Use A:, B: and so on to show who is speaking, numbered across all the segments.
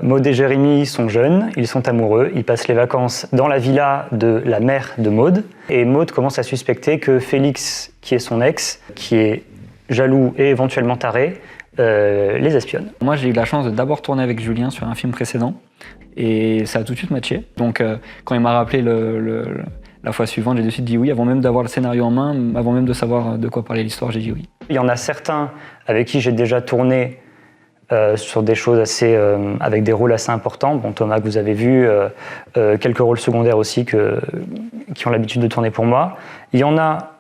A: Maud et Jérémy sont jeunes, ils sont amoureux, ils passent les vacances dans la villa de la mère de Maud. Et Maud commence à suspecter que Félix, qui est son ex, qui est jaloux et éventuellement taré, les espionne.
B: Moi, j'ai eu la chance de d'abord tourner avec Julien sur un film précédent. Et ça a tout de suite matché. Donc, quand il m'a rappelé la fois suivante, j'ai de suite dit oui, avant même d'avoir le scénario en main, avant même de savoir de quoi parlait l'histoire, j'ai dit oui.
A: Il y en a certains avec qui j'ai déjà tourné sur des choses assez, avec des rôles assez importants. Bon, Thomas, que vous avez vu, quelques rôles secondaires aussi qui ont l'habitude de tourner pour moi. Il y en a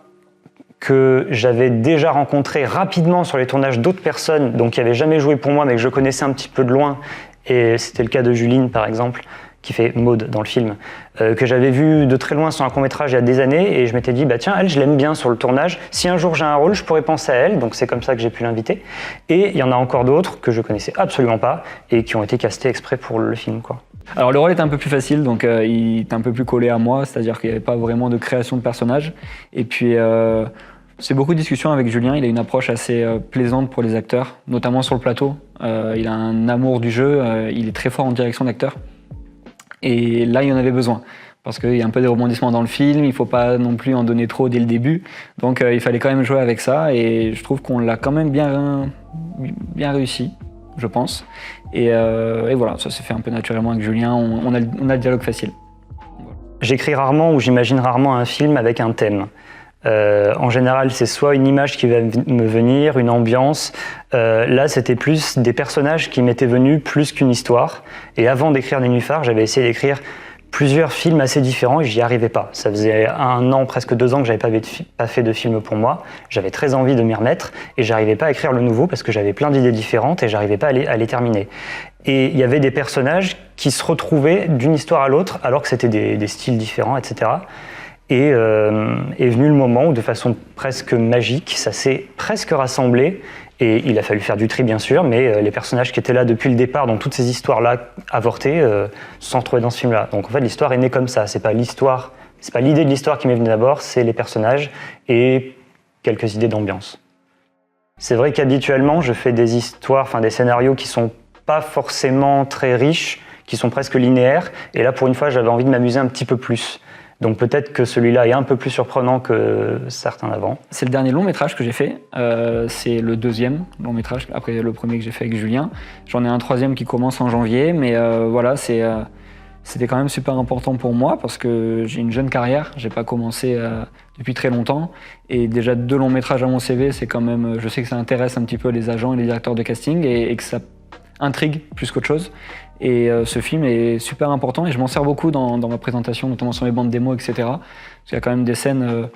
A: que j'avais déjà rencontré rapidement sur les tournages d'autres personnes, donc qui n'avaient jamais joué pour moi, mais que je connaissais un petit peu de loin. Et c'était le cas de Juline, par exemple, qui fait Maud dans le film, que j'avais vu de très loin sur un court-métrage il y a des années, et je m'étais dit, bah tiens, elle, je l'aime bien sur le tournage, si un jour j'ai un rôle, je pourrais penser à elle, donc c'est comme ça que j'ai pu l'inviter. Et il y en a encore d'autres que je connaissais absolument pas, et qui ont été castés exprès pour le film, quoi.
B: Alors le rôle était un peu plus facile, donc il était un peu plus collé à moi, c'est-à-dire qu'il n'y avait pas vraiment de création de personnage. Et puis c'est beaucoup de discussions avec Julien, il a une approche assez plaisante pour les acteurs, notamment sur le plateau. Il a un amour du jeu, il est très fort en direction d'acteur. Et là, il y en avait besoin, parce qu'il y a un peu des rebondissements dans le film, il ne faut pas non plus en donner trop dès le début. Donc il fallait quand même jouer avec ça, et je trouve qu'on l'a quand même bien réussi, je pense. Et voilà, ça s'est fait un peu naturellement avec Julien, on a le dialogue facile.
A: J'écris rarement ou j'imagine rarement un film avec un thème. En général, c'est soit une image qui va me venir, une ambiance. Là, c'était plus des personnages qui m'étaient venus plus qu'une histoire. Et avant d'écrire Nénuphar, j'avais essayé d'écrire plusieurs films assez différents et j'y arrivais pas. Ça faisait 1 an, presque 2 ans que j'avais pas fait de film pour moi. J'avais très envie de m'y remettre et j'arrivais pas à écrire le nouveau parce que j'avais plein d'idées différentes et j'arrivais pas à les terminer. Et il y avait des personnages qui se retrouvaient d'une histoire à l'autre alors que c'était des styles différents, etc. Et est venu le moment où, de façon presque magique, ça s'est presque rassemblé. Et il a fallu faire du tri, bien sûr, mais les personnages qui étaient là depuis le départ, dans toutes ces histoires-là avortées, se sont retrouvés dans ce film-là. Donc en fait, l'histoire est née comme ça. C'est pas l'idée de l'histoire qui m'est venue d'abord, c'est les personnages et quelques idées d'ambiance. C'est vrai qu'habituellement, je fais des histoires, enfin des scénarios qui sont pas forcément très riches, qui sont presque linéaires. Et là, pour une fois, j'avais envie de m'amuser un petit peu plus. Donc peut-être que celui-là est un peu plus surprenant que certains d'avant.
B: C'est le dernier long métrage que j'ai fait, c'est le 2e long métrage, après le premier que j'ai fait avec Julien. J'en ai un 3e qui commence en janvier, mais voilà, c'était quand même super important pour moi parce que j'ai une jeune carrière, j'ai pas commencé depuis très longtemps. Et déjà 2 longs métrages à mon CV, c'est quand même, je sais que ça intéresse un petit peu les agents et les directeurs de casting et que ça intrigue plus qu'autre chose. Et ce film est super important et je m'en sers beaucoup dans ma présentation, notamment sur mes bandes démos, etc. Parce qu'il y a quand même des scènes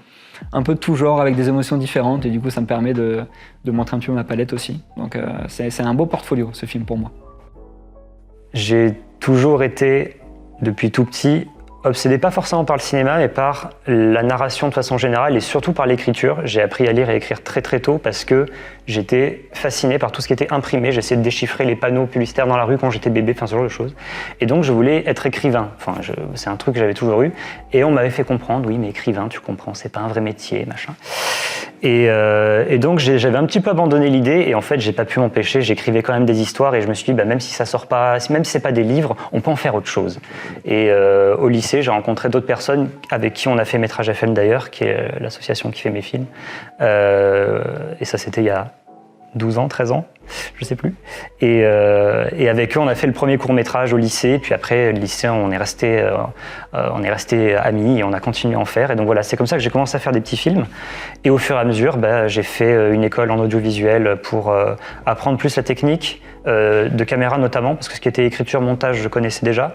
B: un peu de tout genre avec des émotions différentes et du coup ça me permet de montrer un petit peu ma palette aussi. Donc c'est un beau portfolio ce film pour moi.
A: J'ai toujours été, depuis tout petit, obsédé pas forcément par le cinéma mais par la narration de façon générale et surtout par l'écriture. J'ai appris à lire et écrire très très tôt parce que j'étais fasciné par tout ce qui était imprimé. J'essayais de déchiffrer les panneaux publicitaires dans la rue quand j'étais bébé, enfin ce genre de choses. Et donc je voulais être écrivain. Enfin, c'est un truc que j'avais toujours eu. Et on m'avait fait comprendre, oui mais écrivain, tu comprends, c'est pas un vrai métier, machin. Et donc j'avais un petit peu abandonné l'idée et en fait j'ai pas pu m'empêcher. J'écrivais quand même des histoires et je me suis dit bah, même si ça sort pas, même si c'est pas des livres, on peut en faire autre chose. Et au lycée j'ai rencontré d'autres personnes avec qui on a fait Métrage FM d'ailleurs, qui est l'association qui fait mes films. Et ça c'était il y a 12 ans, 13 ans, je sais plus. Et avec eux, on a fait le premier court-métrage au lycée. Puis après, le lycée, on est resté amis et on a continué à en faire. Et donc voilà, c'est comme ça que j'ai commencé à faire des petits films. Et au fur et à mesure, j'ai fait une école en audiovisuel pour apprendre plus la technique de caméra notamment, parce que ce qui était écriture, montage, je connaissais déjà.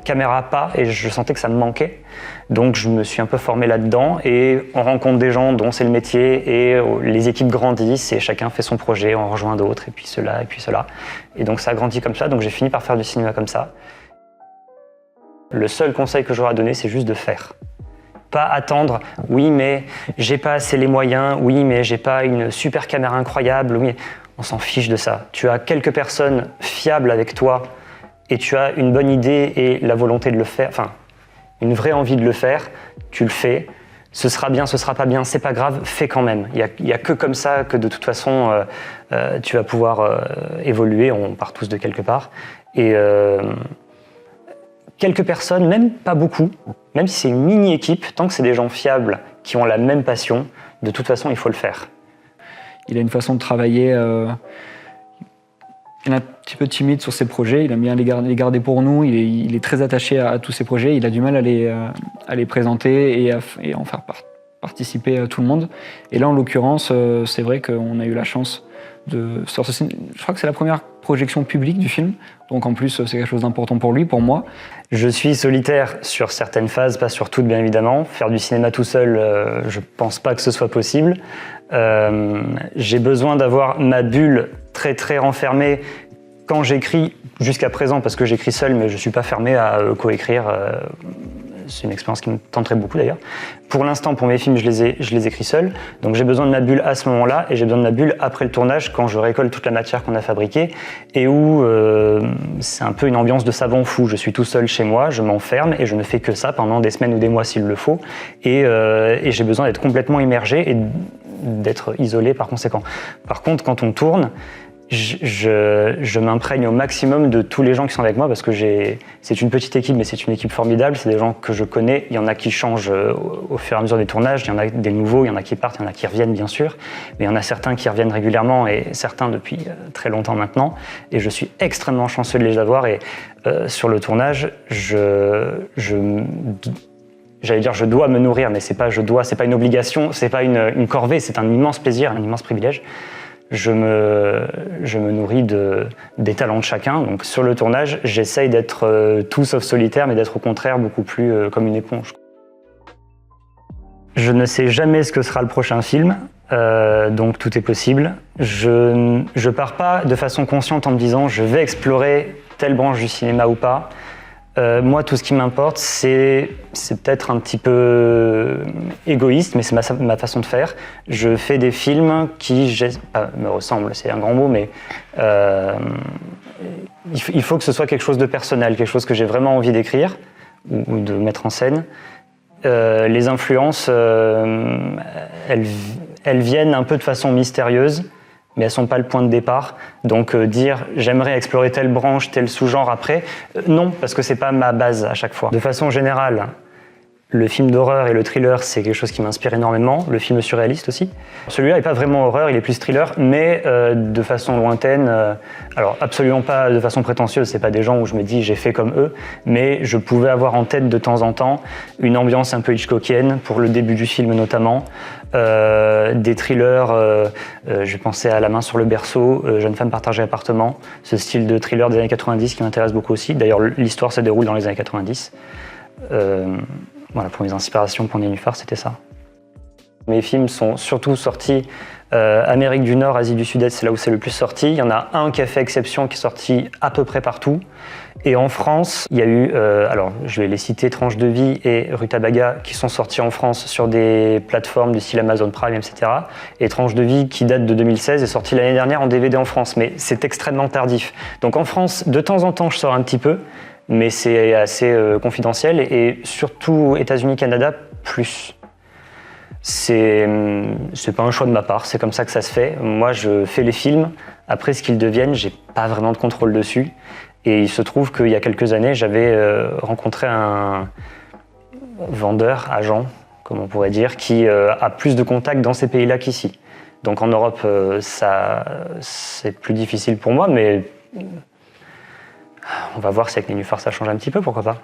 A: Caméra pas, et je sentais que ça me manquait. Donc je me suis un peu formé là-dedans et on rencontre des gens dont c'est le métier et les équipes grandissent et chacun fait son projet, on rejoint d'autres et puis cela et puis cela. Et donc ça a grandi comme ça, donc j'ai fini par faire du cinéma comme ça. Le seul conseil que j'aurais à donner, c'est juste de faire. Pas attendre, oui mais j'ai pas assez les moyens, oui mais j'ai pas une super caméra incroyable, oui, on s'en fiche de ça. Tu as quelques personnes fiables avec toi et tu as une bonne idée et la volonté de le faire, enfin une vraie envie de le faire, tu le fais. ce sera bien, ce sera pas bien, c'est pas grave, fais quand même. Il y a que comme ça que de toute façon tu vas pouvoir évoluer. On part tous de quelque part. Et quelques personnes, même pas beaucoup, même si c'est une mini-équipe, tant que c'est des gens fiables qui ont la même passion, de toute façon, il faut le faire.
B: Il a une façon de travailler. Il est un petit peu timide sur ses projets, il aime bien les garder pour nous, il est très attaché à tous ses projets, il a du mal à les présenter et en faire participer tout le monde. Et là, en l'occurrence, c'est vrai qu'on a eu la chance de sortir. Je crois que c'est la première projection publique du film, donc en plus, c'est quelque chose d'important pour lui, pour moi.
A: Je suis solitaire sur certaines phases, pas sur toutes bien évidemment. Faire du cinéma tout seul, je pense pas que ce soit possible. J'ai besoin d'avoir ma bulle très très renfermée quand j'écris, jusqu'à présent, parce que j'écris seul, mais je suis pas fermé à coécrire. C'est une expérience qui me tenterait beaucoup d'ailleurs. Pour l'instant, pour mes films, je les écris seul. Donc j'ai besoin de ma bulle à ce moment-là et j'ai besoin de ma bulle après le tournage quand je récolte toute la matière qu'on a fabriquée et où c'est un peu une ambiance de savant fou. Je suis tout seul chez moi, je m'enferme et je ne fais que ça pendant des semaines ou des mois s'il le faut. Et j'ai besoin d'être complètement immergé et d'être isolé par conséquent. Par contre, quand on tourne, je m'imprègne au maximum de tous les gens qui sont avec moi parce que c'est une petite équipe, mais c'est une équipe formidable. C'est des gens que je connais. Il y en a qui changent au fur et à mesure des tournages. Il y en a des nouveaux, il y en a qui partent, il y en a qui reviennent, bien sûr. Mais il y en a certains qui reviennent régulièrement et certains depuis très longtemps maintenant. Et je suis extrêmement chanceux de les avoir. Et sur le tournage, j'allais dire je dois me nourrir, mais c'est pas une obligation, c'est pas une corvée, c'est un immense plaisir, un immense privilège. Je me nourris des talents de chacun. Donc sur le tournage, j'essaye d'être tout sauf solitaire, mais d'être au contraire beaucoup plus comme une éponge. Je ne sais jamais ce que sera le prochain film, donc tout est possible. Je pars pas de façon consciente en me disant je vais explorer telle branche du cinéma ou pas. Moi, tout ce qui m'importe, c'est peut-être un petit peu égoïste, mais c'est ma façon de faire. Je fais des films qui me ressemblent, c'est un grand mot, mais il faut que ce soit quelque chose de personnel, quelque chose que j'ai vraiment envie d'écrire ou de mettre en scène. Les influences, elles viennent un peu de façon mystérieuse, mais elles ne sont pas le point de départ. Donc dire « j'aimerais explorer telle branche, tel sous-genre après », non, parce que ce n'est pas ma base à chaque fois. De façon générale, le film d'horreur et le thriller, c'est quelque chose qui m'inspire énormément. Le film surréaliste aussi. Celui-là n'est pas vraiment horreur, il est plus thriller, mais de façon lointaine. Alors absolument pas de façon prétentieuse, c'est pas des gens où je me dis j'ai fait comme eux, mais je pouvais avoir en tête de temps en temps une ambiance un peu Hitchcockienne, pour le début du film notamment. Des thrillers, j'ai pensé à La main sur le berceau, Jeune femme partagée appartement, ce style de thriller des années 90 qui m'intéresse beaucoup aussi. D'ailleurs, l'histoire se déroule dans les années 90. Voilà, pour mes inspirations pour Nénuphar, c'était ça. Mes films sont surtout sortis Amérique du Nord, Asie du Sud-Est, c'est là où c'est le plus sorti. Il y en a un qui a fait exception, qui est sorti à peu près partout. Et en France, il y a eu, alors je vais les citer, Tranche de vie et Rutabaga, qui sont sortis en France sur des plateformes du style Amazon Prime, etc. Et Tranche de vie, qui date de 2016, est sorti l'année dernière en DVD en France, mais c'est extrêmement tardif. Donc en France, de temps en temps, je sors un petit peu, mais c'est assez confidentiel, et surtout États-Unis, Canada, plus. C'est pas un choix de ma part, c'est comme ça que ça se fait. Moi, je fais les films. Après, ce qu'ils deviennent, j'ai pas vraiment de contrôle dessus. Et il se trouve qu'il y a quelques années, j'avais rencontré un vendeur, agent, comme on pourrait dire, qui a plus de contacts dans ces pays-là qu'ici. Donc en Europe, c'est plus difficile pour moi, mais on va voir si avec Nénuphar ça change un petit peu, pourquoi pas.